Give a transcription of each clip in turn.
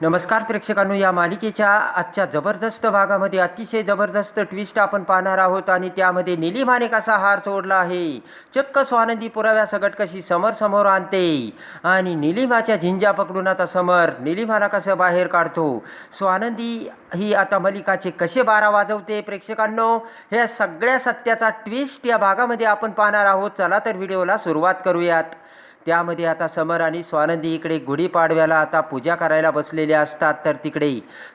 नमस्कार प्रेक्षकांनो, या मालिकेच्या आजच्या जबरदस्त भागामध्ये अतिशय जबरदस्त ट्विस्ट आपण पाहणार आहोत आणि त्यामध्ये निलिमाने कसा हार सोडला आहे. चक्क स्वानंदी पुराव्यासकट कशी समर समोर आणते आणि निलिमाच्या झिंजा पकडून आता समर निलिमाला कसं बाहेर काढतो. स्वानंदी ही आता मलिकाचे कसे 12 वाजवते. प्रेक्षकांनो, ह्या सगळ्या सत्याचा ट्विस्ट या भागामध्ये आपण पाहणार आहोत. चला तर व्हिडिओला सुरुवात करूयात. त्यामध्ये आता समर आणि स्वानंदी इकडे गुढीपाडव्याला आता पूजा करायला बसलेले असतात. तर तिकडे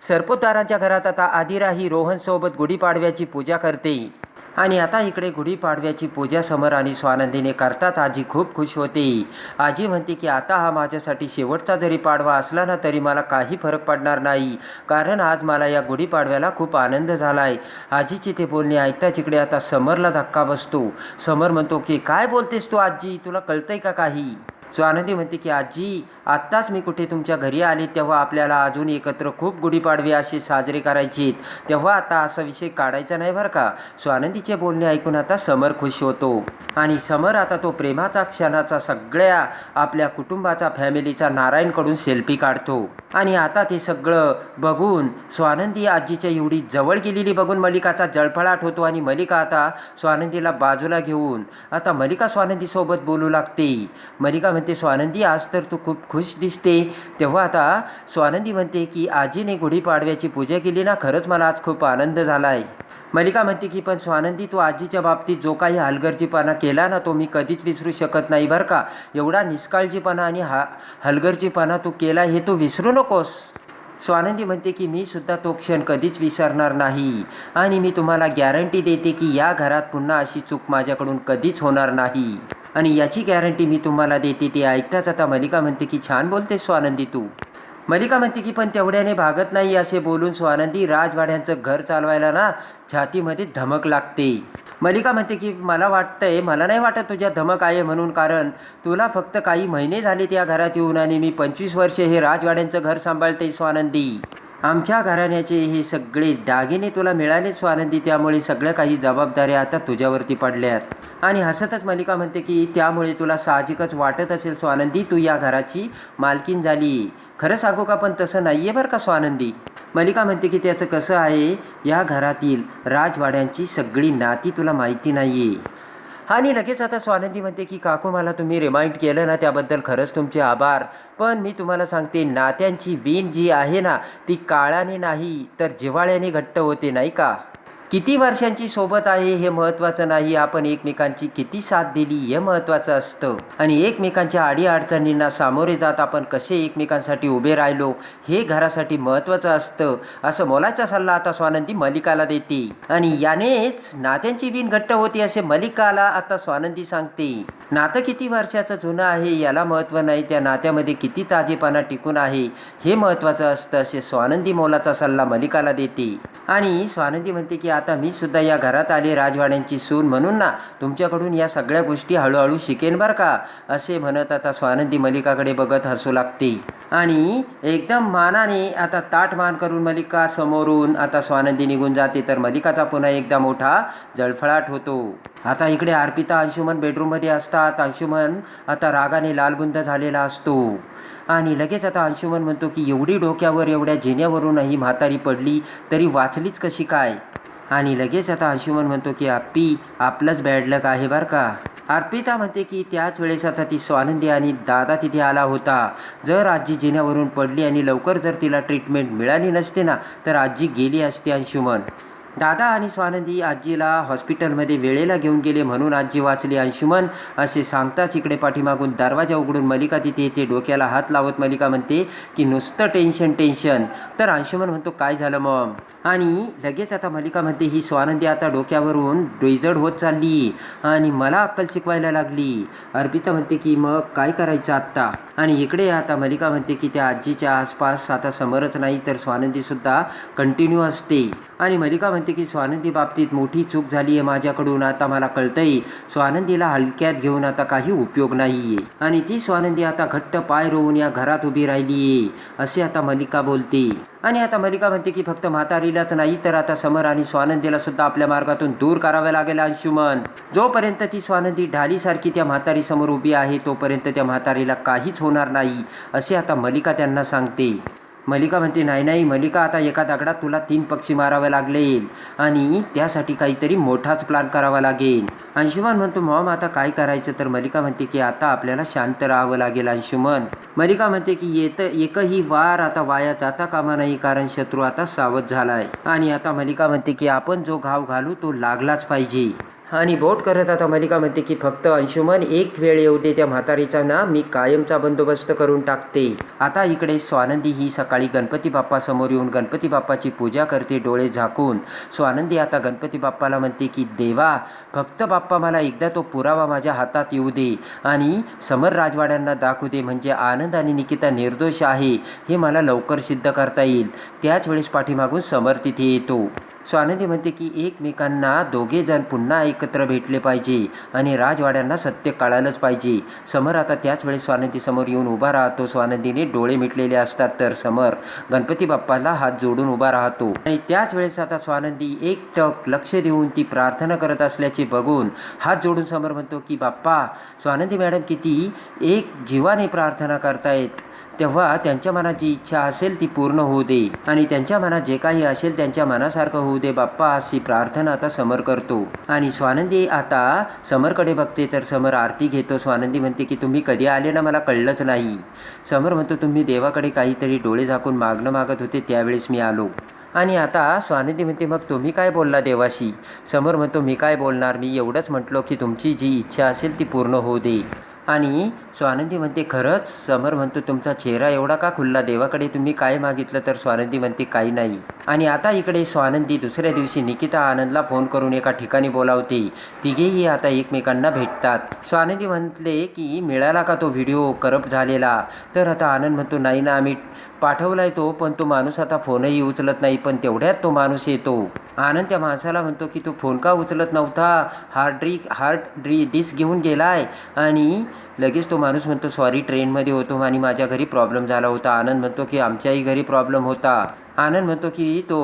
सरपोतदारांच्या घरात आता आदिरा ही रोहनसोबत गुढीपाडव्याची पूजा करते आणि आता इकडे गुढीपाडव्याची पूजा समर आणि स्वानंदीने करताच आजी खूप खुश होते. आजी म्हणते की आता हा माझ्यासाठी शेवटचा जरी पाडवा असला ना तरी मला काही फरक पडणार नाही, कारण आज मला या गुढीपाडव्याला खूप आनंद झाला आहे. आजीचे ते बोलणे ऐकताच इकडे आता समरला धक्का बसतो. समर म्हणतो की काय बोलतेस तू आजी, तुला कळतंय का काही. स्वानंदी म्हणते की आजी, आत्ताच मी कुठे तुमच्या घरी आले तेव्हा आपल्याला अजून एकत्र खूप गुढीपाडवे असे साजरे करायचे, तेव्हा आता असा विषय काढायचा नाही बरं का. स्वानंदीचे बोलणे ऐकून आता समर खुश होतो आणि समर आता तो प्रेमाचा क्षणाचा सगळ्या आपल्या कुटुंबाचा फॅमिलीचा नारायणकडून सेल्फी काढतो आणि आता ते सगळं बघून स्वानंदी आजीच्या एवढी जवळ गेलेली बघून मलिकाचा जळफळाट होतो आणि मलिका आता स्वानंदीला बाजूला घेऊन आता मलिका स्वानंदीसोबत बोलू लागते. मलिका म्हणते स्वानंदी, आज तर तू खूप खुश दिसते. तेव्हा आता स्वानंदी म्हणते की आजीने गुढीपाडव्याची पूजा केली ना, खरंच मला आज खूप आनंद झाला आहे. मलिका म्हणते की पण स्वानंदी, तू आजीच्या बाबतीत जो काही हलगर्जीपणा केला ना तो मी कधीच विसरू शकत नाही बरं का. एवढा निष्काळजीपणा आणि हलगर्जीपणा तू केला हे तू विसरू नकोस. स्वानंदी म्हणते की मी सुद्धा तो क्षण कधीच विसरणार नाही आणि मी तुम्हाला गॅरंटी देते की या घरात पुन्हा अशी चूक माझ्याकडून कधीच होणार नाही आणि याची गॅरंटी मी तुम्हाला देते. ते ऐकताच आता मलिका म्हणते की छान बोलते स्वानंदी तू. मलिका म्हणते की पण तेवढ्याने भागत नाही. असे बोलून स्वानंदी राजवाड्यांचं घर चालवायला ना छातीमध्ये धमक लागते. मलिका म्हणते की मला नाही वाटत तुझ्या धमक आहे म्हणून, कारण तुला फक्त काही महिने झाले त्या घरात येऊन आणि मी 25 वर्षे हे राजवाड्यांचं घर सांभाळते स्वानंदी. आमच्या घराण्याचे हे सगळे दागिने तुला मिळाले स्वानंदी, त्यामुळे सगळ्या काही जबाबदाऱ्या आता तुझ्यावरती पडल्यात. आणि हसतच मलिका म्हणते की त्यामुळे तुला साहजिकच वाटत असेल स्वानंदी तू या घराची मालकीन झाली. खरं सांगू का, पण तसं नाही आहे बरं का स्वानंदी. मलिका म्हणते की त्याचं कसं आहे, या घरातील राजवाड्यांची सगळी नाती तुला माहिती नाही आहे. आणि लगेच आता स्वानंदी म्हणते की काकू, मला तुम्ही रिमाइंड केलं ना त्याबद्दल खरंच तुमचे आभार. पण मी तुम्हाला सांगते, नात्यांची वीण जी आहे ना ती काळाने नाही तर जिव्हाळ्याने घट्ट होते, नाही का. किती वर्षांची सोबत आहे हे महत्त्वाचं नाही, आपण एकमेकांची किती साथ दिली हे महत्त्वाचं असतं आणि एकमेकांच्या अडीअडचणींना सामोरे जात आपण कसे एकमेकांसाठी उभे राहिलो हे घरासाठी महत्त्वाचं असतं. असं मोलाचा सल्ला आता स्वानंदी मलिकाला देते आणि यानेच नात्यांची वीण घट्ट होते असे मलिकाला आता स्वानंदी सांगते. नातं किती वर्षाचं जुनं आहे याला महत्त्व नाही, त्या नात्यामध्ये किती ताजेपणा टिकून आहे हे महत्त्वाचं असतं असे स्वानंदी मोलाचा सल्ला मलिकाला देते. आणि स्वानंदी म्हणते की आता मी सुद्धा या घरात आले राजवाड्यांची सून म्हणून ना तुमच्याकडून या सगळ्या गोष्टी हळूहळू शिकेन बरं का. असे म्हणत आता स्वानंदी मलिकाकडे बघत हसू लागते आणि एकदम मानाने आता ताठ मान करून मलिका समोरून आता स्वानंदी निघून जाते. तर मलिकाचा पुन्हा एकदा मोठा जळफळाट होतो. आता इकडे अर्पिता अंशुमन बेडरूममध्ये असतात. अंशुमन आता रागाने लालबुंद झालेला असतो आणि लगेच आता अंशुमन म्हणतो की एवढी डोक्यावर एवढ्या जिन्यावरूनही म्हातारी पडली तरी वाचलीच कशी काय. आणि लगेच आता अंशुमन म्हणतो की आप्पी, आपलंच बॅड लक आहे बरं का. अर्पिता म्हणते की त्याच वेळेस आता ती स्वानंदी आणि दादा तिथे आला होता. जर आजी जिन्यावरून पडली आणि लवकर जर तिला ट्रीटमेंट मिळाली नसते ना तर आजी गेली असते. अंशुमन, दादा आणि स्वानंदी आजीला हॉस्पिटलमध्ये वेळेला घेऊन गेले म्हणून आजी वाचली. अंशुमन असे सांगताच इकडे पाठीमागून दरवाजा उघडून मलिका तिथे येते. डोक्याला हात लावत मलिका म्हणते की नुसतं टेन्शन. तर अंशुमन म्हणतो काय झालं मॉम. आणि लगेच आता मलिका म्हणते ही स्वानंदी आता डोक्यावरून डोईजड होत चालली आणि मला अक्कल शिकवायला लागली. अर्पिता म्हणते की मग काय करायचं आत्ता. आणि इकडे आता मलिका म्हणते की त्या आजीच्या आसपास आता समरच नाही तर स्वानंदीसुद्धा कंटिन्यू असते. आणि मलिका म्हणते की स्वानंदी बाबतीत मोठी चूक झाली आहे माझ्याकडून. आता मला कळतंय स्वानंदीला हलक्यात घेऊन आता काही उपयोग नाही आहे आणि ती स्वानंदी आता घट्ट पाय रोवून या घरात उभी राहिली आहे असे आता मलिका बोलते. आणि आता मलिका म्हणते की फक्त म्हातारीलाच नाही तर आता समर आणि स्वानंदीला सुद्धा आपल्या मार्गातून दूर करावे लागेल. अंशुमन, जोपर्यंत ती स्वानंदी ढालीसारखी त्या म्हातारीसमोर उभी आहे तोपर्यंत त्या म्हातारीला काहीच होणार नाही असे आता मलिका त्यांना सांगते. मल्लिका म्हणते नाही नाही मल्लिका, आता एका दगडात तुला 3 पक्षी मारावे लागलेल आणि त्यासाठी काहीतरी मोठाच प्लॅन करावा लागेल. अंशुमन म्हणतो मॉम आता काय करायचं? तर मल्लिका म्हणते की आता आपल्याला शांत राहावं लागेल अंशुमन. मल्लिका म्हणते की एकही वार आता वाया जाता कामा नाही, कारण शत्रू आता सावध झालाय आणि आता मल्लिका म्हणते की आपण जो घाव घालू तो लागलाच पाहिजे. आणि बोट करत आता मल्लिका म्हणते की फक्त अंशुमन एक वेळ येऊ दे त्या म्हातारीचा ना, मी कायमचा बंदोबस्त करून टाकते. आता इकडे स्वानंदी ही सकाळी गणपती बाप्पा समोर येऊन गणपती बाप्पाची पूजा करते डोळे झाकून. स्वानंदी आता गणपती बाप्पाला म्हणते की देवा, फक्त बाप्पा मला एकदा तो पुरावा माझ्या हातात येऊ दे आणि समर राजवाड्यांना दाखवू दे, म्हणजे आनंद आणि निकिता निर्दोष आहे हे मला लवकर सिद्ध करता येईल. त्याच वेळेस पाठीमागून समर तिथे येतो. स्वानंदी म्हणते की एकमेकांना दोघे जण पुन्हा एकत्र भेटले पाहिजे आणि राजवाड्यांना सत्य कळालंच पाहिजे. समर आता त्याच वेळेस स्वानंदी समोर येऊन उभा राहतो. स्वानंदीने डोळे मिटलेले असतात तर समर गणपती बाप्पाला हात जोडून उभा राहतो आणि त्याच वेळेस आता स्वानंदी एकटक लक्ष देऊन ती प्रार्थना करत असल्याचे बघून हात जोडून समर म्हणतो की बाप्पा, स्वानंदी मॅडम किती एक जीवाने प्रार्थना करतायत, तेव्हा त्यांच्या मनात जी इच्छा असेल ती पूर्ण होऊ दे आणि त्यांच्या मनात जे काही असेल त्यांच्या मनासारखं होऊ दे बाप्पा, अशी प्रार्थना आता समर करतो. आणि स्वानंदी आता समरकडे बघते तर समर आरती घेतो. स्वानंदी म्हणते की तुम्ही कधी आले ना, मला कळलंच नाही. समर म्हणतो तुम्ही देवाकडे काहीतरी डोळे झाकून मागणं मागत होते त्यावेळेस मी आलो. आणि आता स्वानंदी म्हणते मग तुम्ही काय बोलला देवाशी? समर म्हणतो मी काय बोलणार, मी एवढंच म्हटलो की तुमची जी इच्छा असेल ती पूर्ण होऊ दे. आणि स्वानंदी म्हणते खरंच? समर म्हणतो तुमचा चेहरा एवढा का खुलला, देवाकडे तुम्ही काय मागितलं? तर स्वानंदी म्हणते काही नाही. आणि आता इकडे स्वानंदी दुसऱ्या दिवशी निकिता आनंदला फोन करून एका ठिकाणी बोलावते. तिघेही आता एकमेकांना भेटतात. स्वानंदी म्हटले की मिळाला का तो व्हिडिओ करप्ट झालेला? तर आता आनंद म्हणतो नाही ना, आम्ही पाठवलाय तो, पण तो माणूस आता फोनही उचलत नाही. पण तेवढ्यात तो माणूस येतो. आनंद त्या माणसाला म्हणतो की तो फोन का उचलत नव्हता? हार्ड डिस्क घेऊन गेलाय. आणि लगेच तो माणूस म्हणतो सॉरी, ट्रेनमध्ये होतो आणि माझ्या घरी प्रॉब्लेम झाला होता. आनंद म्हणतो की आमच्याही घरी प्रॉब्लेम होता. आनंद म्हणतो की तो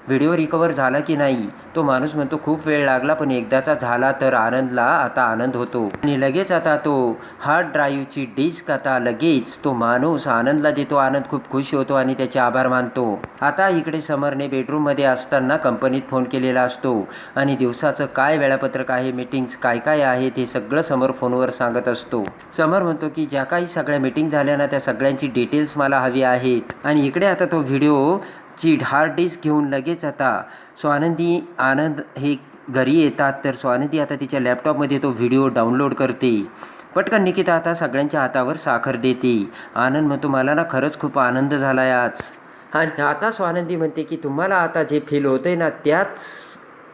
व्हिडिओ रिकवर झाला की नाही? तो माणूस म्हणतो खूप वेळ लागला, पण एकदाचा झाला. तर आनंदला आता आनंद होतो आणि लगेच आता तो हार्ड ड्राईव्हची डिस्क आता लगेच तो माणूस आनंदला देतो. आनंद खूप खुश होतो आणि त्याचे आभार मानतो. आता इकडे समरने बेडरूममध्ये असताना कंपनीत फोन केलेला असतो आणि दिवसाचं काय वेळापत्रक आहे, मीटिंग्स काय काय आहे ते सगळं समर फोनवर सांगत असतो. समर म्हणतो की ज्या काही सगळ्या मीटिंग झाल्या ना, त्या सगळ्यांची डिटेल्स मला हवी आहेत. आणि इकडे आता तो व्हिडिओ ची हार्ड डिस्क घेऊन लगेच आता स्वानंदी आनंद हे घरी येतात. तर स्वानंदी आता तिच्या लॅपटॉपमध्ये तो व्हिडिओ डाउनलोड करते. पटकन निकिता आता सगळ्यांच्या हातावर साखर देते. आनंद म्हणतो मला ना खरंच खूप आनंद झाला आहे आज. आणि आता स्वानंदी म्हणते की तुम्हाला आता जे फील होतंय ना, त्याच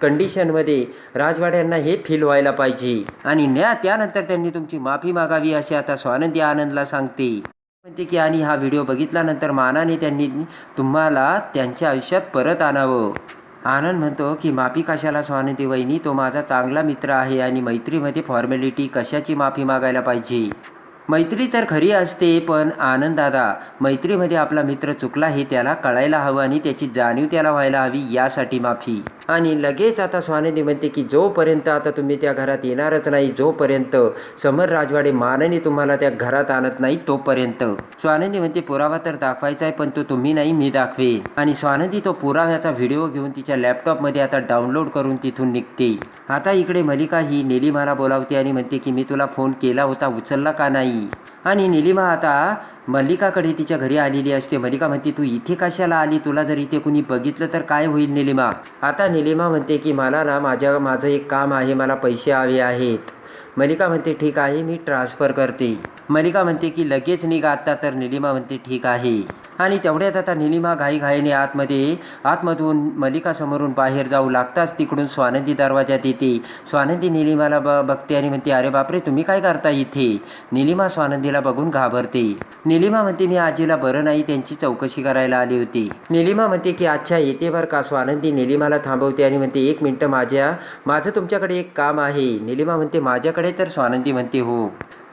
कंडिशनमध्ये राजवाड्यांना हे फील व्हायला पाहिजे आणि त्यानंतर त्यांनी तुमची माफी मागावी, असे आता स्वानंदी आनंदला सांगते. म्हणते की आणि हा व्हिडिओ बघितल्यानंतर मानाने त्यांनी तुम्हाला त्यांच्या आयुष्यात परत आणावं. आनंद म्हणतो की माफी कशाला स्वानंदी वहिनी, तो माझा चांगला मित्र आहे आणि मैत्रीमध्ये फॉर्मॅलिटी कशाची माफी मागायला पाहिजे? मैत्री तर खरी असते, पण आनंद दादा, मैत्रीमध्ये आपला मित्र चुकला हे त्याला कळायला हवं आणि त्याची जाणीव त्याला व्हायला हवी, यासाठी माफी. आणि लगेच आता स्वानंदी म्हणते की जोपर्यंत आता तुम्ही त्या घरात येणारच नाही, जोपर्यंत समर राजवाडे मानाने तुम्हाला त्या घरात आणत नाही तोपर्यंत. स्वानंदी म्हणते पुरावा तर दाखवायचा आहे, पण तो तुम्ही नाही मी दाखवेन. आणि स्वानंदी तो पुराव्याचा व्हिडिओ घेऊन तिच्या लॅपटॉपमध्ये आता डाउनलोड करून तिथून निघते. आता इकडे मल्लिका ही निलिमाला बोलावते आणि म्हणते की मी तुला फोन केला होता, उचलला का नाही? आणि निलिमा आता मल्लिकाकडे तिच्या घरी आलेली असते. मल्लिका म्हणते तू इथे कशाला आली, तुला जर इथे कुणी बघितलं तर काय होईल निलिमा? आता निलिमा म्हणते की मला ना माझं एक काम आहे, मला पैसे हवे आहेत. मल्लिका म्हणते ठीक आहे, मी ट्रान्सफर करते. मल्लिका म्हणते की लगेच निघा आत्ता. तर निलिमा म्हणते ठीक आहे. आणि तेवढ्यात आता निलिमा घाईघाईने आतमधून मल्लिका समोरून बाहेर जाऊ लागताच तिकडून स्वानंदी दरवाजात येते. स्वानंदी निलिमाला बघते आणि म्हणते अरे बापरे, तुम्ही काय करता इथे? निलिमा स्वानंदीला बघून घाबरते. निलिमा म्हणते मी आजीला बरं नाही, त्यांची चौकशी करायला आली होती. निलिमा म्हणते की अच्छा येते बरं का. स्वानंदी निलिमाला थांबवते आणि म्हणते एक मिनटं, माझं तुमच्याकडे एक काम आहे. निलिमा म्हणते माझ्याकडे? तर स्वानंदी म्हणते हो.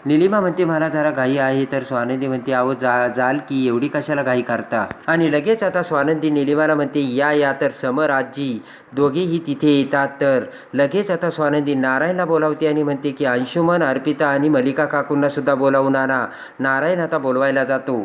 निलिमा म्हणते मला जरा घाई आहे. तर स्वानंदी म्हणते अहो जाल की, एवढी कशाला घाई करता? आणि लगेच आता स्वानंदी निलिमाला म्हणते या. तर समर आजी दोघेही तिथे येतात. तर लगेच आता स्वानंदी नारायणला बोलावते आणि म्हणते की अंशुमन, अर्पिता आणि मल्लिका काकूंना सुद्धा बोलावून आणा. नारायण आता बोलवायला जातो.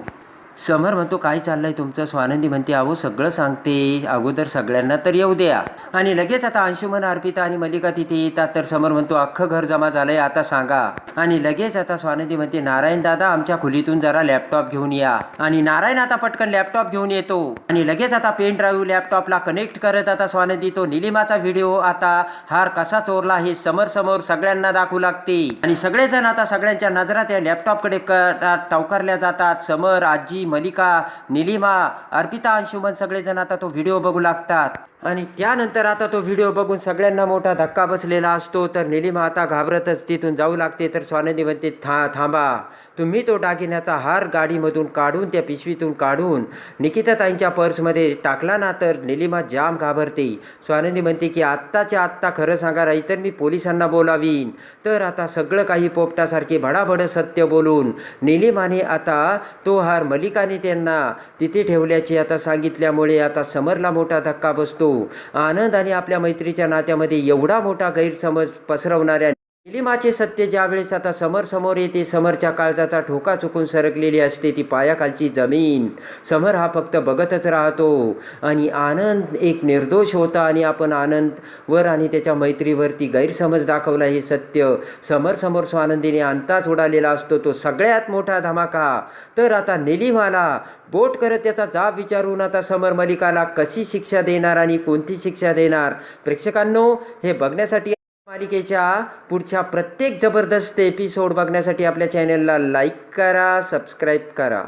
समर म्हणतो काय चाललंय तुमचं. स्वानंदी म्हणते अहो सगळं सांगते अगोदर सगळ्यांना तर येऊ द्या. आणि लगेच आता अंशुमन, अर्पिता आणि मल्लिका तिथे येतात. तर समर म्हणतो अख्खं घर जमा झालंय आता सांगा. आणि लगेच आता स्वानंदी म्हणते नारायण दादा आमच्या खोलीतून जरा लॅपटॉप घेऊन या. आणि नारायण आता पटकन लॅपटॉप घेऊन येतो. आणि लगेच आता पेन ड्राईव्ह लॅपटॉपला कनेक्ट करत आता स्वानंदी तो निलिमाचा व्हिडिओ आता हार कसा चोरला हे समर समोर सगळ्यांना दाखवू लागते. आणि सगळेजण आता सगळ्यांच्या नजरा त्या लॅपटॉपकडे टवकारल्या जातात. समर, आजी, मल्लिका, निलिमा, अर्पिता, अंशुमन सगळेजण आता तो व्हिडिओ बघू लागतात. आणि त्यानंतर आता तो व्हिडिओ बघून सगळ्यांना मोठा धक्का बसलेला असतो. तर निलिमा आता घाबरतच तिथून जाऊ लागते. तर स्वानंदी म्हणते थांबा तुम्ही तो दागिन्याचा हार गाडीमधून काढून त्या पिशवीतून काढून निकिताताईंच्या पर्समध्ये टाकला ना. तर निलिमा जाम घाबरते. स्वानंदी म्हणते की आत्ताच्या आत्ता खरं सांगा नाहीतर मी पोलिसांना बोलावीन. तर आता सगळं काही पोपटासारखे भडाभड सत्य बोलून निलिमाने आता तो हार मल्लिकाने त्यांना तिथे ठेवल्याचे आता सांगितल्यामुळे आता समरला मोठा धक्का बसतो. आनंद आणि आपल्या मैत्रीच्या नात्यामध्ये एवढा मोठा गैरसमज पसरवणाऱ्या निलिमाचे सत्य ज्यावेळेस आता समोर येते. समरच्या काळजाचा ठोका चुकून सरकलेली असते ती पायाखालची जमीन. समर हा फक्त बघतच राहतो. आणि आनंद एक निर्दोष होता आणि आपण आनंदवर आणि त्याच्या मैत्रीवरती गैरसमज दाखवला हे सत्य समोर स्वानंदीने अंताच उडालेला असतो. तो सगळ्यात मोठा धमाका. तर आता निलिमाला बोट करत त्याचा जाब विचारून आता समर मल्लिकाला कशी शिक्षा देणार आणि कोणती शिक्षा देणार. प्रेक्षकांनो हे बघण्यासाठी मालिकेच्या पुढच्या प्रत्येक जबरदस्त एपिसोड बघण्यासाठी आपल्या चॅनलला लाईक करा, सबस्क्राईब करा.